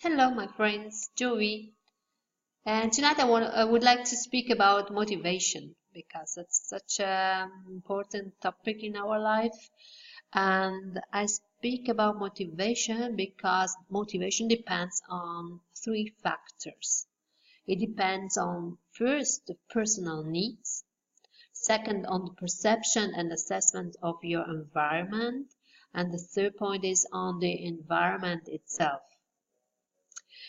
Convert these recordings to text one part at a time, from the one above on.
Hello, my friends, Jovi. And tonight I would like to speak about motivation because it's such an important topic in our life. And I speak about motivation because motivation depends on three factors. It depends on, first, the personal needs, second, on the perception and assessment of your environment, and the third point is on the environment itself.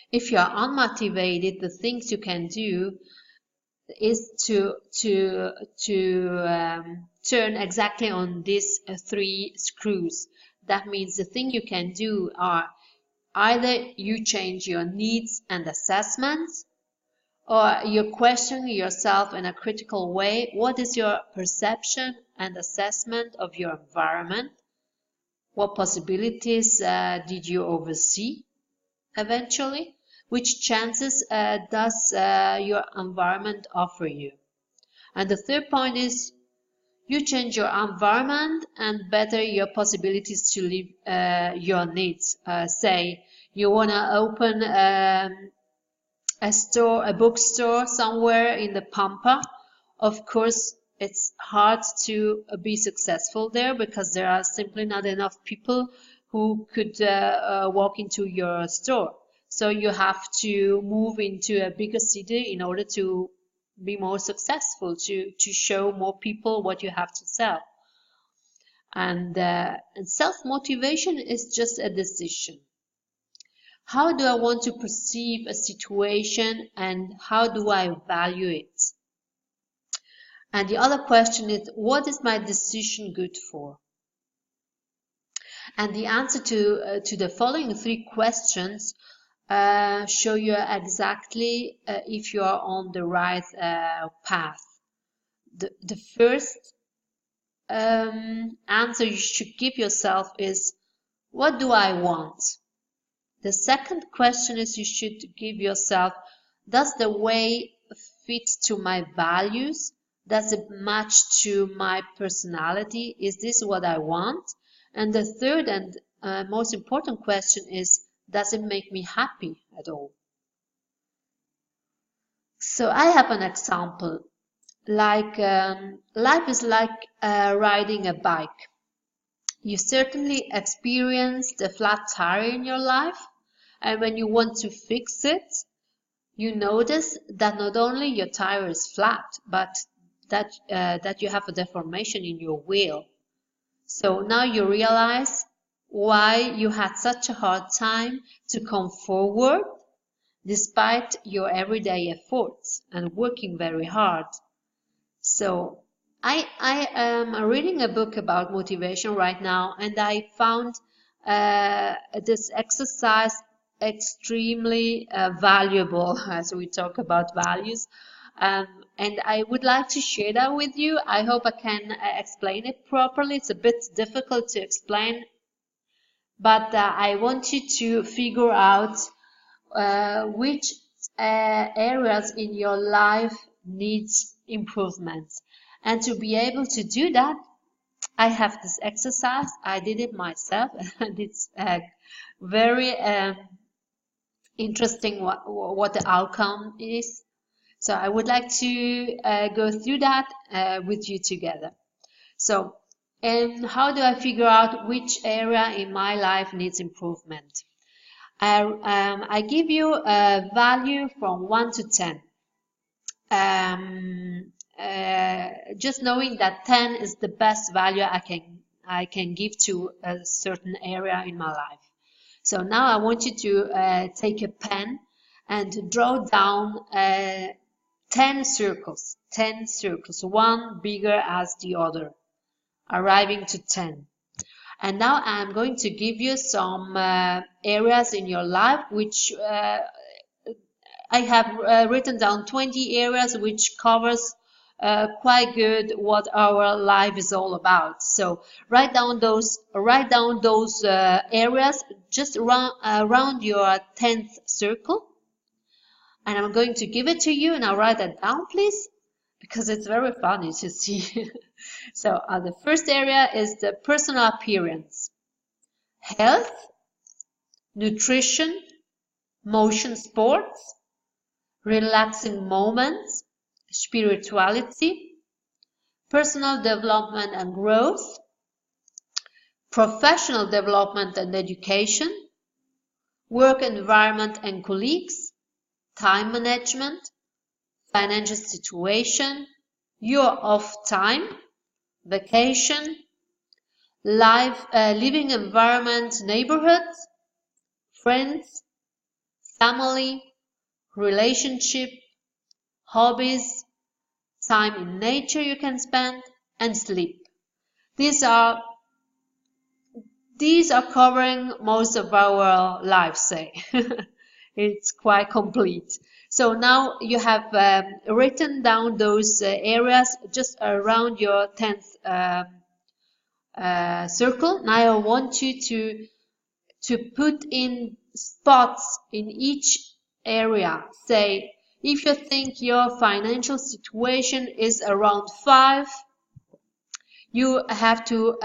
If you are unmotivated, the things you can do is to turn exactly on these three screws. That means the thing you can do are either you change your needs and assessments, or you question yourself in a critical way. What is your perception and assessment of your environment? What possibilities did you oversee eventually? Which chances does your environment offer you? And the third point is you change your environment and better your possibilities to live your needs. Say you want to open a bookstore somewhere in the Pampa. Of course, it's hard to be successful there because there are simply not enough people who could walk into your store. So you have to move into a bigger city in order to be more successful, to show more people what you have to sell. And self-motivation is just a decision. How do I want to perceive a situation and how do I value it? And the other question is, what is my decision good for? And the answer to the following three questions show you exactly if you are on the right path. The first answer you should give yourself is, what do I want? The second question is you should give yourself, does the way fit to my values? Does it match to my personality? Is this what I want? And the third and most important question is, does it make me happy at all? So I have an example. Like life is like riding a bike. You certainly experienced a flat tire in your life, and when you want to fix it, you notice that not only your tire is flat, but that you have a deformation in your wheel. So now you realize why you had such a hard time to come forward despite your everyday efforts and working very hard. So I am reading a book about motivation right now, and I found this exercise extremely valuable as we talk about values. And I would like to share that with you. I hope I can explain it properly. It's a bit difficult to explain, but I want you to figure out which areas in your life needs improvements. And to be able to do that, I have this exercise. I did it myself, and it's very interesting what the outcome is. So I would like to go through that with you together. So, how do I figure out which area in my life needs improvement? I give you a value from 1 to 10. Just knowing that 10 is the best value I can give to a certain area in my life. So now I want you to take a pen and draw down 10 circles, one bigger as the other, arriving to 10. And now I'm going to give you some areas in your life which I have written down 20 areas which covers quite good what our life is all about. So write down those areas just around your 10th circle. And I'm going to give it to you. Now write that down, please, because it's very funny to see. So the first area is the personal appearance, health, nutrition, motion sports, relaxing moments, spirituality, personal development and growth, professional development and education, work environment and colleagues, time management, financial situation, your off time, vacation, living environment, neighborhood, friends, family, relationship, hobbies, time in nature you can spend, and sleep. These are covering most of our lives, say. It's quite complete. So now you have written down those areas just around your 10th circle. Now I want you to put in spots in each area. Say, if you think your financial situation is around 5, you have to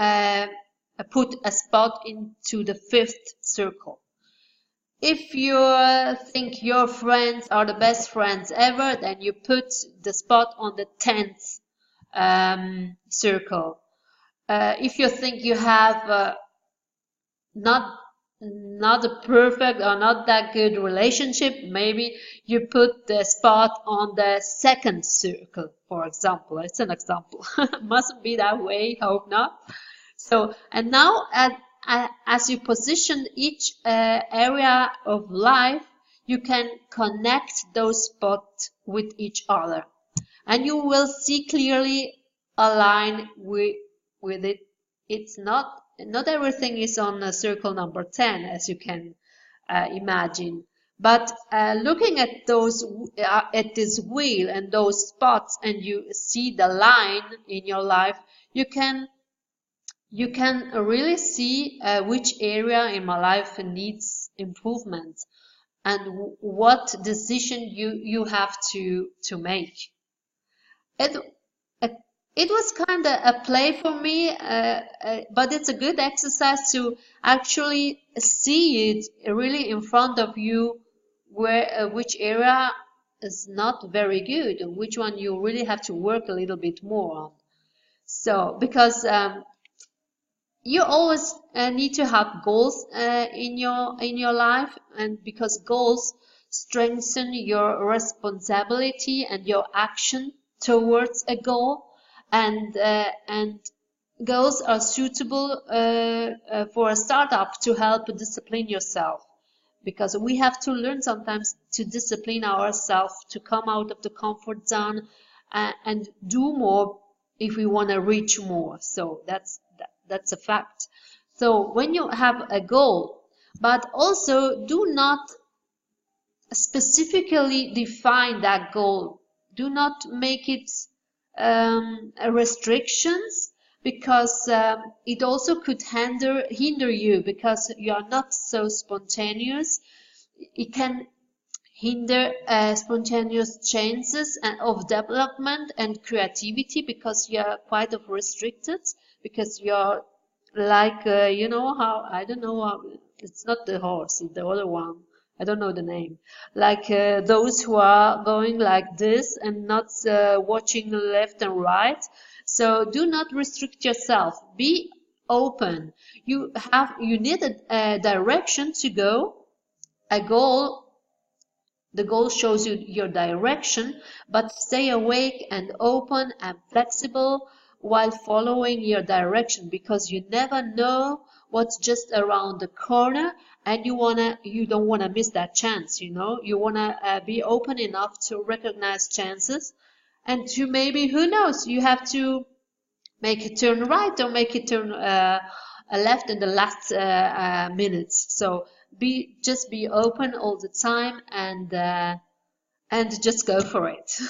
put a spot into the 5th circle. If you think your friends are the best friends ever, then you put the spot on the 10th circle. If you think you have not a perfect or not that good relationship, maybe you put the spot on the 2nd circle, for example. It's an example. Mustn't be that way, hope not. So, and now as you position each area of life, you can connect those spots with each other, and you will see clearly a line with it. It's not everything is on circle number 10, as you can imagine. But looking at those at this wheel and those spots, and you see the line in your life, you can really see which area in my life needs improvement and what decision you have to make. It was kind of a play for me, but it's a good exercise to actually see it really in front of you, where which area is not very good and which one you really have to work a little bit more on. So, because you always need to have goals in your life, and because goals strengthen your responsibility and your action towards a goal, and goals are suitable for a startup to help discipline yourself, because we have to learn sometimes to discipline ourselves, to come out of the comfort zone and do more if we want to reach more. So that's a fact. So when you have a goal, but also do not specifically define that goal. Do not make it restrictions, because it also could hinder you, because you are not so spontaneous. It can hinder spontaneous chances of development and creativity, because you are quite of restricted, because you're like you know how, I don't know how, it's not the horse, it's the other one, I don't know the name, like those who are going like this and not watching left and right. So do not restrict yourself, be open. You need a direction to go, a goal. The goal shows you your direction, but stay awake and open and flexible while following your direction, because you never know what's just around the corner, and you don't wanna miss that chance. You know, you wanna be open enough to recognize chances, and to maybe, who knows, you have to make a turn right or make a turn left in the last minutes. So just be open all the time, and just go for it.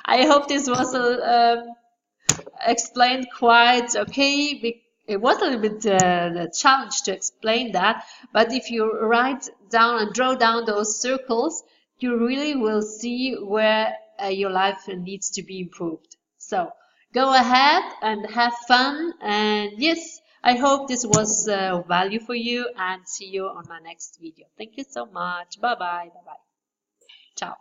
I hope this was explained quite okay. It was a little bit a challenge to explain that, but if you write down and draw down those circles, you really will see where your life needs to be improved. So go ahead and have fun, and yes, I hope this was of value for you, and see you on my next video. Thank you so much. Bye bye. Bye bye. Ciao.